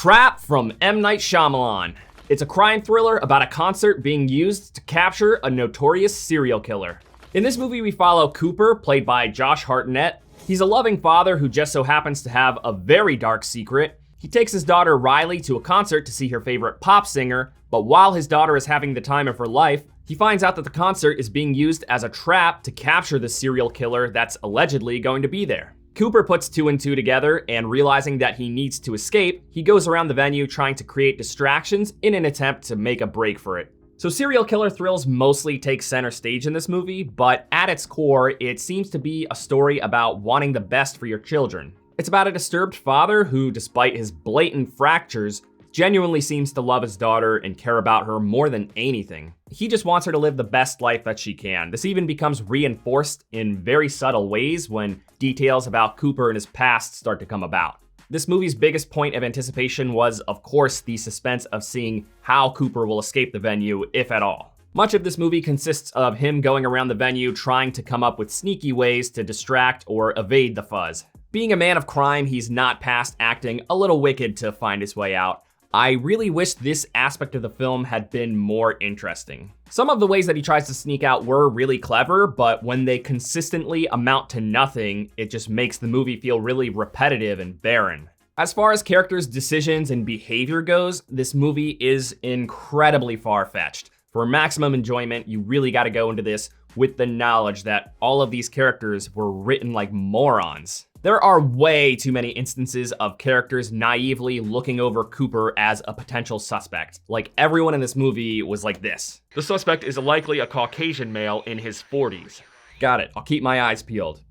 Trap from M. Night Shyamalan. It's a crime thriller about a concert being used to capture a notorious serial killer. In this movie, we follow Cooper, played by Josh Hartnett. He's a loving father who just so happens to have a very dark secret. He takes his daughter Riley to a concert to see her favorite pop singer, but while his daughter is having the time of her life, he finds out that the concert is being used as a trap to capture the serial killer that's allegedly going to be there. Cooper puts two and two together, and realizing that he needs to escape, he goes around the venue trying to create distractions in an attempt to make a break for it. So serial killer thrills mostly take center stage in this movie, but at its core, it seems to be a story about wanting the best for your children. It's about a disturbed father who, despite his blatant fractures, genuinely seems to love his daughter and care about her more than anything. He just wants her to live the best life that she can. This even becomes reinforced in very subtle ways when details about Cooper and his past start to come about. This movie's biggest point of anticipation was, of course, the suspense of seeing how Cooper will escape the venue, if at all. Much of this movie consists of him going around the venue trying to come up with sneaky ways to distract or evade the fuzz. Being a man of crime, he's not past acting a little wicked to find his way out. I really wish this aspect of the film had been more interesting. Some of the ways that he tries to sneak out were really clever, but when they consistently amount to nothing, it just makes the movie feel really repetitive and barren. As far as characters' decisions and behavior goes, this movie is incredibly far-fetched. For maximum enjoyment, you really gotta go into this with the knowledge that all of these characters were written like morons. There are way too many instances of characters naively looking over Cooper as a potential suspect. Like, everyone in this movie was like this. The suspect is likely a Caucasian male in his 40s. Got it, I'll keep my eyes peeled.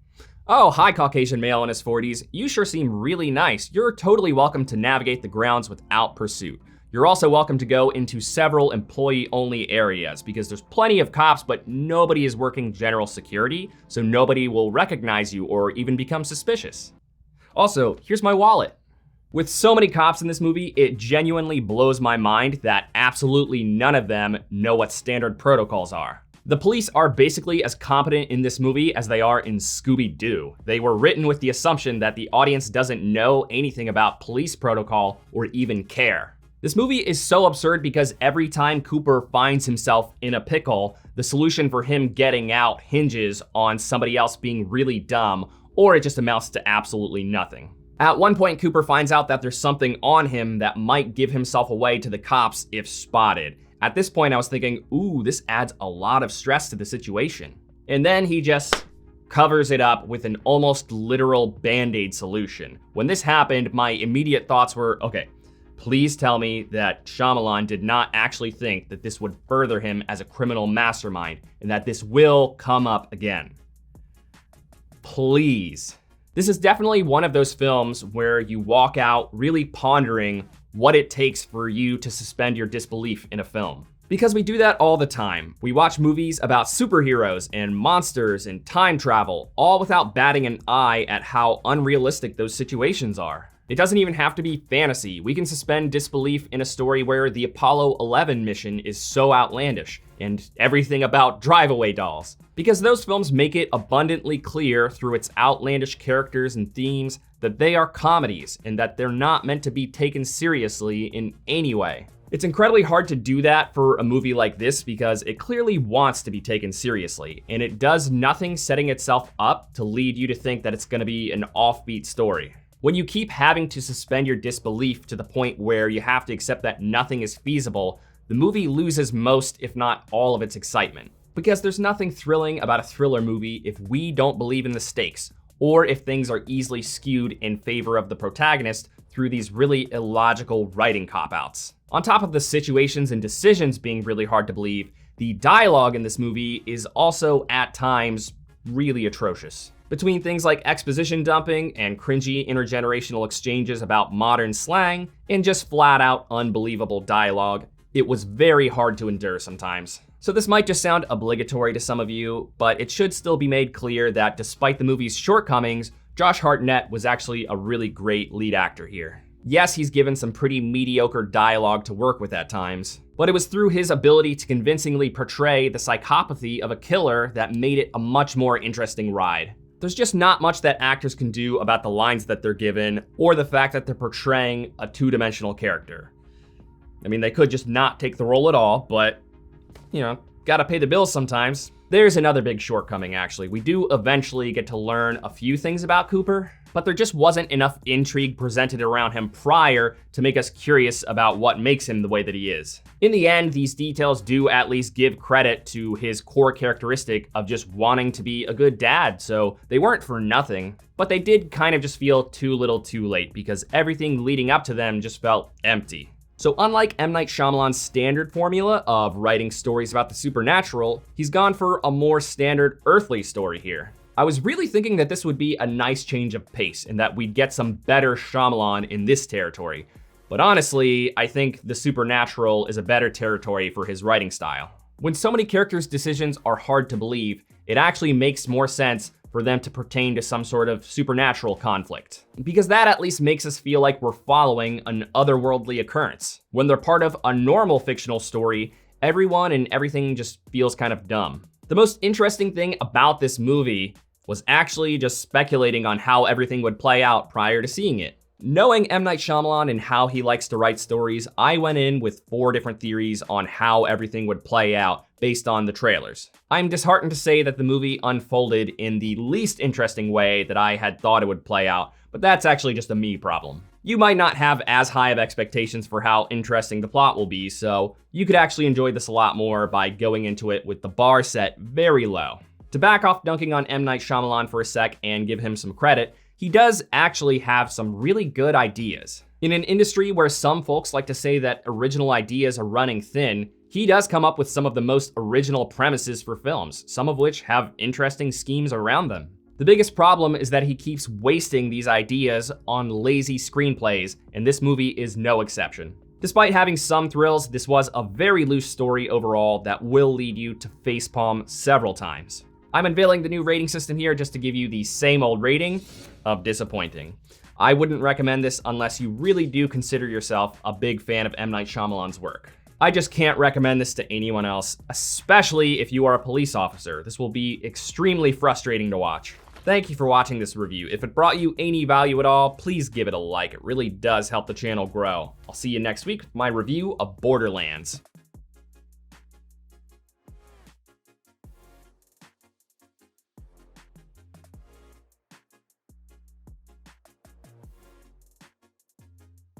Oh, hi Caucasian male in his 40s. You sure seem really nice. You're totally welcome to navigate the grounds without pursuit. You're also welcome to go into several employee-only areas because there's plenty of cops, but nobody is working general security, so nobody will recognize you or even become suspicious. Also, here's my wallet. With so many cops in this movie, it genuinely blows my mind that absolutely none of them know what standard protocols are. The police are basically as competent in this movie as they are in Scooby-Doo. They were written with the assumption that the audience doesn't know anything about police protocol or even care. This movie is so absurd because every time Cooper finds himself in a pickle, the solution for him getting out hinges on somebody else being really dumb, or it just amounts to absolutely nothing. At one point, Cooper finds out that there's something on him that might give himself away to the cops if spotted. At this point, I was thinking, ooh, this adds a lot of stress to the situation. And then he just covers it up with an almost literal Band-Aid solution. When this happened, my immediate thoughts were, okay, please tell me that Shyamalan did not actually think that this would further him as a criminal mastermind and that this will come up again. Please. This is definitely one of those films where you walk out really pondering what it takes for you to suspend your disbelief in a film. Because we do that all the time. We watch movies about superheroes and monsters and time travel, all without batting an eye at how unrealistic those situations are. It doesn't even have to be fantasy. We can suspend disbelief in a story where the Apollo 11 mission is so outlandish, and everything about drive-away dolls. Because those films make it abundantly clear through its outlandish characters and themes that they are comedies, and that they're not meant to be taken seriously in any way. It's incredibly hard to do that for a movie like this because it clearly wants to be taken seriously, and it does nothing setting itself up to lead you to think that it's gonna be an offbeat story. When you keep having to suspend your disbelief to the point where you have to accept that nothing is feasible, the movie loses most, if not all, of its excitement. Because there's nothing thrilling about a thriller movie if we don't believe in the stakes, or if things are easily skewed in favor of the protagonist through these really illogical writing cop-outs. On top of the situations and decisions being really hard to believe, the dialogue in this movie is also, at times, really atrocious. Between things like exposition dumping and cringy intergenerational exchanges about modern slang, and just flat out unbelievable dialogue, it was very hard to endure sometimes. So this might just sound obligatory to some of you, but it should still be made clear that despite the movie's shortcomings, Josh Hartnett was actually a really great lead actor here. Yes, he's given some pretty mediocre dialogue to work with at times, but it was through his ability to convincingly portray the psychopathy of a killer that made it a much more interesting ride. There's just not much that actors can do about the lines that they're given or the fact that they're portraying a two-dimensional character. I mean, they could just not take the role at all, but, gotta pay the bills sometimes. There's another big shortcoming, actually. We do eventually get to learn a few things about Cooper, but there just wasn't enough intrigue presented around him prior to make us curious about what makes him the way that he is. In the end, these details do at least give credit to his core characteristic of just wanting to be a good dad, so they weren't for nothing, but they did kind of just feel too little too late because everything leading up to them just felt empty. So unlike M. Night Shyamalan's standard formula of writing stories about the supernatural, he's gone for a more standard earthly story here. I was really thinking that this would be a nice change of pace and that we'd get some better Shyamalan in this territory. But honestly, I think the supernatural is a better territory for his writing style. When so many characters' decisions are hard to believe, it actually makes more sense for them to pertain to some sort of supernatural conflict. Because that at least makes us feel like we're following an otherworldly occurrence. When they're part of a normal fictional story, everyone and everything just feels kind of dumb. The most interesting thing about this movie was actually just speculating on how everything would play out prior to seeing it. Knowing M. Night Shyamalan and how he likes to write stories, I went in with 4 different theories on how everything would play out based on the trailers. I'm disheartened to say that the movie unfolded in the least interesting way that I had thought it would play out, but that's actually just a me problem. You might not have as high of expectations for how interesting the plot will be, so you could actually enjoy this a lot more by going into it with the bar set very low. To back off dunking on M. Night Shyamalan for a sec and give him some credit, he does actually have some really good ideas. In an industry where some folks like to say that original ideas are running thin, he does come up with some of the most original premises for films, some of which have interesting schemes around them. The biggest problem is that he keeps wasting these ideas on lazy screenplays, and this movie is no exception. Despite having some thrills, this was a very loose story overall that will lead you to facepalm several times. I'm unveiling the new rating system here just to give you the same old rating of disappointing. I wouldn't recommend this unless you really do consider yourself a big fan of M. Night Shyamalan's work. I just can't recommend this to anyone else, especially if you are a police officer. This will be extremely frustrating to watch. Thank you for watching this review. If it brought you any value at all, please give it a like. It really does help the channel grow. I'll see you next week with my review of Borderlands.